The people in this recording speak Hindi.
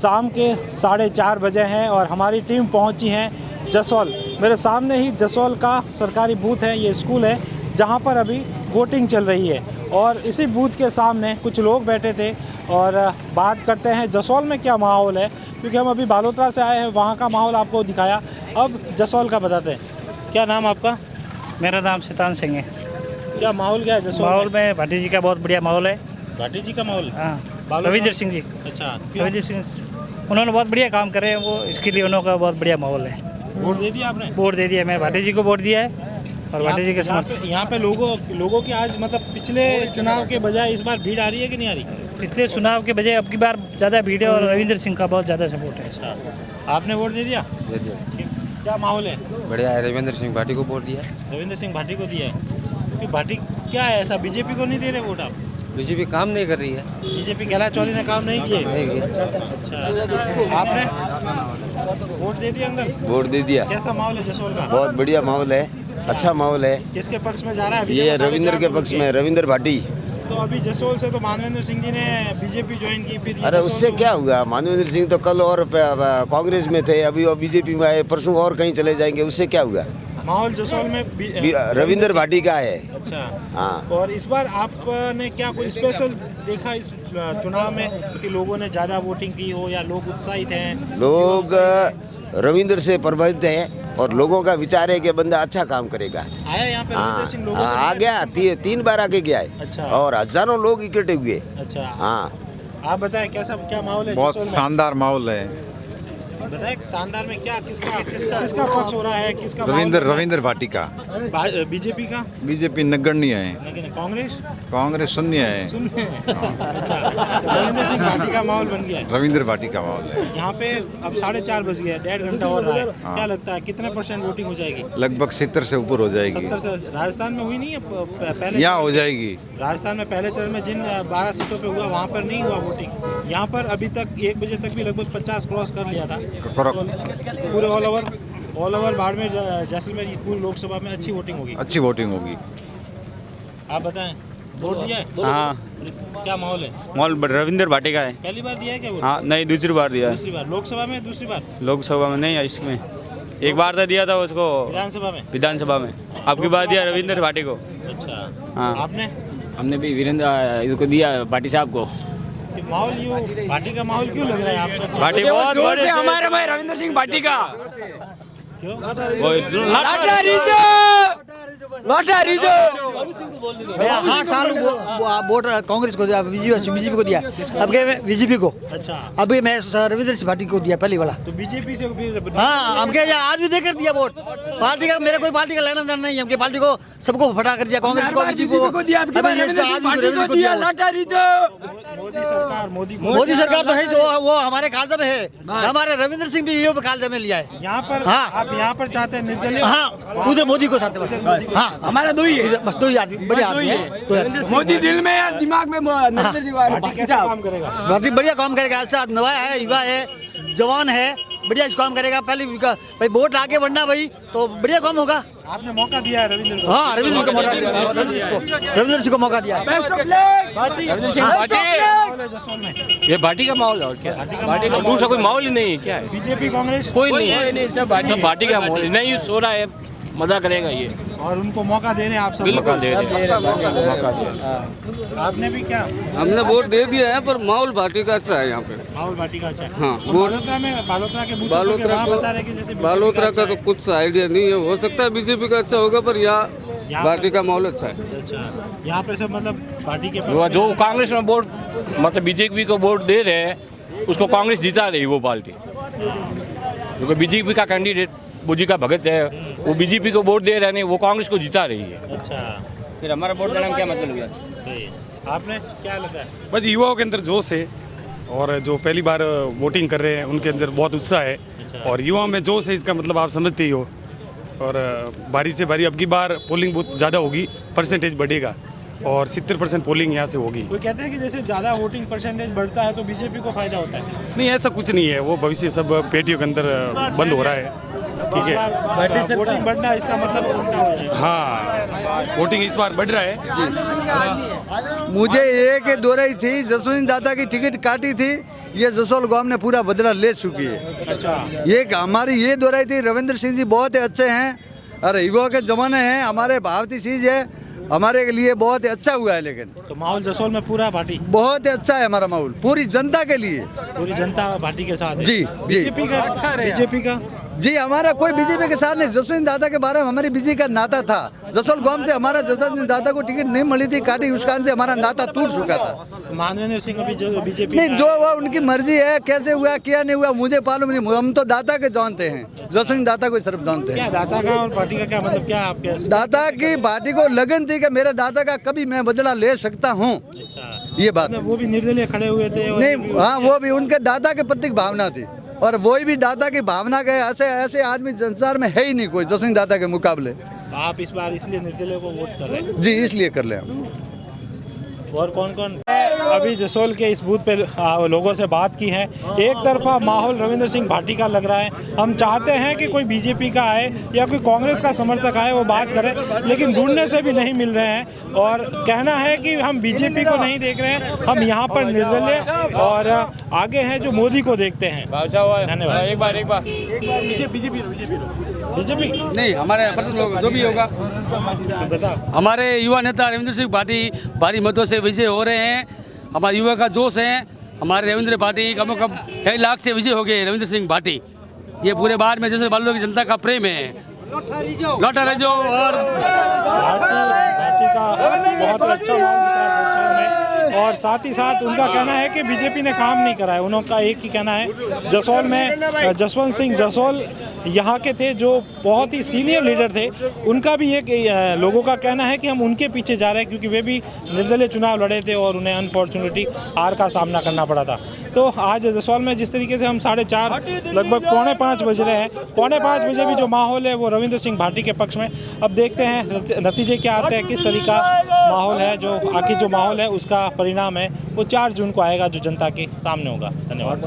शाम के 4:30 बजे हैं और हमारी टीम पहुंची है जसोल। मेरे सामने ही जसोल का सरकारी बूथ है, ये स्कूल है जहां पर अभी वोटिंग चल रही है और इसी बूथ के सामने कुछ लोग बैठे थे और बात करते हैं जसोल में क्या माहौल है, क्योंकि हम अभी बालोतरा से आए हैं, वहाँ का माहौल आपको दिखाया। अब जसोल का बताते हैं। क्या नाम आपका? मेरा नाम शैतान सिंह है। क्या माहौल क्या है जसोल माहौल में भाटी जी का बहुत बढ़िया माहौल है। भाटी जी का माहौल? हाँ, रविंदर सिंह जी। अच्छा, रविंदर सिंह उन्होंने बहुत बढ़िया काम करे हैं, वो इसके लिए उन्होंने बहुत बढ़िया माहौल है। वोट दे दिया आपने? वोट दे दिया, मैं भाटी जी को वोट दिया है और भाटी जी के समर्थन। यहाँ पे लोगों की आज मतलब पिछले चुनाव के बजाय इस बार भीड़ आ रही है कि नहीं आ रही? पिछले चुनाव के बजाय अब की बार ज़्यादा भीड़ है और रविंदर सिंह का बहुत ज़्यादा सपोर्ट है। अच्छा, आपने वोट दे दिया? दे दिया। क्या माहौल है? बढ़िया है, रविंद्र सिंह भाटी को वोट दिया। रविंद्र सिंह भाटी को दिया है, क्योंकि भाटी क्या है ऐसा, बीजेपी को नहीं दे रहे वोट आप? बीजेपी काम नहीं कर रही है। बीजेपी गहला चौली ने काम नहीं किए? नहीं किया। अच्छा, आपने वोट दे दिया अंदर? वोट दे दिया। कैसा माहौल है जसोल का? बहुत बढ़िया माहौल है, अच्छा माहौल है। किसके पक्ष में जा रहा है? ये रविंद्र के पक्ष में, रविंद्र भाटी। तो अभी जसोल से तो मानवेंद्र सिंह जी ने बीजेपी ज्वाइन की, फिर अरे उससे क्या हुआ, मानवेंद्र सिंह तो कल और कांग्रेस में थे, अभी और बीजेपी में आए, परसों और कहीं चले जाएंगे, उससे क्या हुआ? माहौल जसोल में रविंद्र भाटी का है। अच्छा, हाँ। और इस बार आपने क्या कोई स्पेशल देखा इस चुनाव में कि लोगों ने ज़्यादा वोटिंग की हो या लोग उत्साहित हैं? लोग रविंद्र से प्रभावित है और लोगों का विचार है कि बंदा अच्छा काम करेगा। आया यहाँ पे रविंद्र सिंह लोगों हाँ, आ गया, 3 बार आके गया है। अच्छा। और हजारों लोग इकट्ठे हुए। अच्छा, हाँ, आप बताएं क्या माहौल है? बहुत जसोल में? शानदार माहौल है। बताएं शानदार में क्या किसका पक्ष हो रहा है, किसका रविंद्र भाटी का। बीजेपी का? बीजेपी नगण्य है, लेकिन कांग्रेस कांग्रेस शून्य है। सुनने रविंद्र सिंह भाटी का माहौल बन गया है। रविंद्र भाटी का माहौल है। यहाँ पे अब 4:30 बज गया है, 1.5 घंटा और रहा है। क्या लगता है कितने % वोटिंग हो जाएगी? लगभग 70 से ऊपर हो जाएगी। 70 से। राजस्थान में हुई नहीं है पहले? यहाँ हो जाएगी। राजस्थान में पहले चरण में जिन 12 सीटों पे हुआ वहाँ पर नहीं हुआ वोटिंग। यहाँ पर अभी तक 1 बजे तक भी लगभग 50 क्रॉस कर लिया था। पूरे ऑल ओवर बाड़मेर जैसलमेर पूरी लोकसभा में अच्छी वोटिंग होगी। अच्छी वोटिंग होगी। आप बताएं, वोट दिया है? हाँ, क्या माहौल है? मॉल रविंद्र भाटी का है। पहली बार दिया है क्या वोट? हाँ, नहीं दूसरी बार दिया है। दूसरी बार लोकसभा में? दूसरी बार लोकसभा में नहीं है, इसमें एक बार तो दिया था उसको विधानसभा में। आपकी बात दिया रविंद्र भाटी को। अच्छा, हाँ। आपने? हमने भी वीरेंद्र इसको दिया भाटी साहब को। माहौल यूँ भाटी का माहौल क्यों लग रहा है आपको? भाटी बहुत बड़े हमारे भाई रविंद्र सिंह भाटी का। क्यों? हाँ, साल वोट कांग्रेस को दिया, बीजेपी को दिया, अब गए बीजेपी को। अच्छा, अभी मैं रविंद्र सिंह भाटी को दिया पहली वाला। तो बीजेपी से हाँ, हम क्या आज भी देकर दिया वोट। पार्टी का मेरे कोई पार्टी का लेना देना नहीं, हमके पार्टी को सबको फटा कर दिया, कांग्रेस को, बीजेपी को दिया। मोदी सरकार तो है जो वो हमारे कालजा में है, हमारे रविंद्र सिंह भी ये कालजा में लिया है। यहाँ पर हाँ, आप यहाँ पर चाहते हैं निर्दलीय? हाँ, उधर मोदी को साथ बस। हाँ, हमारा दो ही है, बस 2 ही आदमी, बढ़िया आदमी है। मोदी दिल में या दिमाग में नरेंद्र सिंह पार्टी कैसा काम करेगा? बहुत ही बढ़िया काम करेगा। ऐसा नवा है, युवा है, जवान है, बढ़िया काम करेगा। पहले भाई वोट आगे बढ़ना भाई, तो बढ़िया काम होगा। आपने मौका दिया है रविंद्र को? हाँ, रविंद्र को मौका दिया, रविंद्र सिंह को मौका दिया। रविंद्र सिंह भाटी, जसोल में ये भाटी का माहौल है और क्या? भाटी का दूसरा कोई माहौल ही नहीं है। क्या है? बीजेपी कांग्रेस कोई नहीं, सब भाटी का माहौल नहीं। सो रहा है, मजा करेगा ये। और उनको मौका दे रहे हैं आप सब? मौका दे रहे आपने भी क्या? हमने वोट दे दिया है, पर माहौल भाटी का अच्छा है यहाँ पे। माहौल भाटी का अच्छा है। हाँ, और बालोतरा के बूथ बालोतरा वहाँ बता रहे कि जैसे बालोतरा का तो कुछ आइडिया नहीं है, हो सकता है बीजेपी का अच्छा होगा, पर यहाँ भाटी का माहौल अच्छा है। अच्छा, यहाँ पे सब मतलब पार्टी के जो कांग्रेस में वोट मतलब बीजेपी को वोट दे रहे हैं, उसको कांग्रेस जिता रही वो पार्टी। क्योंकि बीजेपी का कैंडिडेट बुजी का भगत है, वो बीजेपी को वोट दे रहे हैं, वो कांग्रेस को जिता रही है। अच्छा, फिर हमारा वोट देने में क्या मतलब हुआ? आपने क्या लगा? बस युवाओं के अंदर जोश है और जो पहली बार वोटिंग कर रहे हैं उनके अंदर बहुत उत्साह है। और युवाओं में जोश है, इसका मतलब आप समझते ही हो। और भारी से भारी अब की बार पोलिंग बहुत ज़्यादा होगी, परसेंटेज बढ़ेगा और 70% पोलिंग यहाँ से होगी। कोई कहते हैं कि जैसे ज़्यादा वोटिंग परसेंटेज बढ़ता है तो बीजेपी को फायदा होता है। नहीं, ऐसा कुछ नहीं है, वो भविष्य सब पेटियों के अंदर बंद हो रहा है। ठीक है, वोटिंग बढ़ना इसका मतलब उल्टा हो जाएगा। हाँ, वोटिंग इस बार बढ़ रहा है। मुझे एक दौराई थी, जसवंत दादा की टिकट काटी थी, ये जसोल गांव ने पूरा बदला ले चुकी है। अच्छा, ये हमारी ये दोहराई थी, रविंद्र सिंह जी बहुत ही अच्छे हैं और युवा के जमाने हैं, हमारे भावती चीज है, हमारे के लिए बहुत ही अच्छा हुआ है। लेकिन तो माहौल जसोल में पूरा भाटी, बहुत ही अच्छा है हमारा माहौल पूरी जनता के लिए। पूरी जनता भाटी के साथ है। जी, जी। बीजेपी का जी हमारा कोई बीजेपी के साथ नहीं। जसवंत दादा के बारे में हमारी बीजेपी का नाता था। जसोल गांव से हमारा जसवंत दादा को टिकट नहीं मिली थी, काटी उस कारण से हमारा नाता टूट चुका था। मानवेंद्र सिंह अभी जो बीजेपी नहीं, जो हुआ उनकी मर्जी है, कैसे हुआ क्या नहीं हुआ मुझे मालूम नहीं। हम तो दाता के जानते हैं, जसवंत दादा को सिर्फ जानते क्या हैं। दाता का और पार्टी का क्या मतलब, क्या आपके? दादा की पार्टी को लगन थी कि मेरे दादा का कभी मैं बदला ले सकता हूँ, अच्छा, ये बात है। वो भी निर्दलीय खड़े हुए थे और नहीं, हाँ वो भी उनके दादा के प्रति भावना थी और वही भी दादा की भावना के ऐसे आदमी संसार में है ही नहीं कोई जसवंत दादा के मुकाबले। तो आप इस बार इसलिए निर्दलीय को वोट कर रहे हैं? जी इसलिए कर ले हम। और कौन कौन? अभी जसोल के इस बूथ पे लोगों से बात की है। एक तरफा माहौल रविंद्र सिंह भाटी का लग रहा है। हम चाहते हैं कि कोई बीजेपी का आए या कोई कांग्रेस का समर्थक आए, वो बात करें, लेकिन ढूंढने से भी नहीं मिल रहे हैं और कहना है कि हम बीजेपी को नहीं देख रहे हैं, हम यहाँ पर निर्दलीय और आगे हैं जो मोदी को देखते हैं। धन्यवाद। एक बार बीजेपी नहीं, हमारे जो भी होगा, हमारे युवा नेता रविंद्र सिंह भाटी भारी मतों से विजय हो रहे हैं। हमारे युवा का जोश है, हमारे रविंद्र भाटी कम से कम 1.5 लाख से विजय हो गए रविंद्र सिंह भाटी। ये पूरे बार में जैसे बालों की जनता का प्रेम है। लौटा रजो और भाटी का बहुत अच्छा माहौल दिख रहा है जसोल में और साथ ही साथ उनका कहना है कि बीजेपी ने काम नहीं करा है। उनका एक ही कहना है, जसोल में जसवंत सिंह जसोल यहाँ के थे जो बहुत ही सीनियर लीडर थे, उनका भी एक लोगों का कहना है कि हम उनके पीछे जा रहे हैं क्योंकि वे भी निर्दलीय चुनाव लड़े थे और उन्हें अनफॉर्चुनेटली हार का सामना करना पड़ा था। तो आज जसोल में जिस तरीके से हम 4:30 लगभग 4:45 बज रहे हैं, 4:45 बजे भी जो माहौल है वो रविंद्र सिंह भाटी के पक्ष में। अब देखते हैं नतीजे क्या आते हैं, किस तरीका माहौल है, जो आखिर जो माहौल है उसका परिणाम है वो 4 जून को आएगा, जो जनता के सामने होगा। धन्यवाद।